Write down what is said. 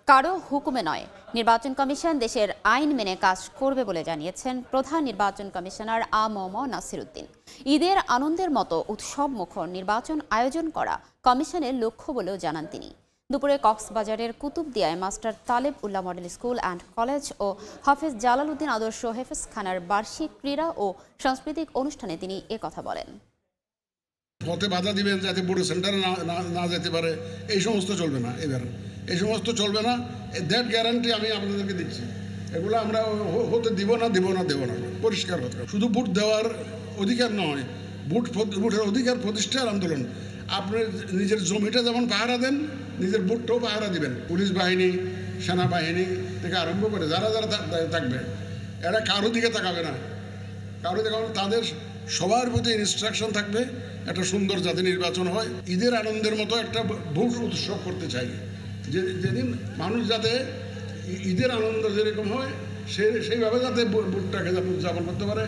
কারো হুকুমে নয়, নির্বাচন কমিশন দেশের আইন মেনে কাজ করবে বলে জানিয়েছেন প্রধান নির্বাচন কমিশনার আ.ম.ম. নাসির উদ্দিন। ঈদের আনন্দের মতো উৎসব মুখর নির্বাচন আয়োজন করা কমিশনের লক্ষ্য বলেও জানান তিনি। দুপুরে কক্সবাজারের কুতুবদিয়ায় master Taleb Ullah model school and college ও হাফেজ জালাল উদ্দিন আদর্শ হেফজখানার বার্ষিক ক্রীড়া ও সাংস্কৃতিক অনুষ্ঠানে তিনি একথা বলেন। পথে বাধা দিবেন যাতে বোর্ড সেন্টারে না যেতে পারে, এই সমস্ত চলবে না। এবার এই সমস্ত চলবে না, দ্যাট গ্যারান্টি আমি আপনাদেরকে দিচ্ছি। এগুলো আমরা হতে দিব না পরিষ্কার কথা। শুধু ভোট দেওয়ার অধিকার নয়, ভোটের অধিকার প্রতিষ্ঠার আন্দোলন। আপনি নিজের জমিটা যেমন পাহারা দেন, নিজের ভোটটাও পাহারা দিবেন। পুলিশ বাহিনী, সেনাবাহিনী থেকে আরম্ভ করে যারা যারা থাকবে, এরা কারো দিকে তাকাবে না, কারো দিকে তাদের সবার প্রতি ইনস্ট্রাকশন থাকবে একটা সুন্দর যাতে নির্বাচন হয়। ঈদের আনন্দের মতো একটা ভোট উৎসব করতে চাই, যেদিন মানুষ যাতে ঈদের আনন্দ যেরকম হয় সেইভাবে যাতে ভোটটাকে উদযাপন করতে পারে।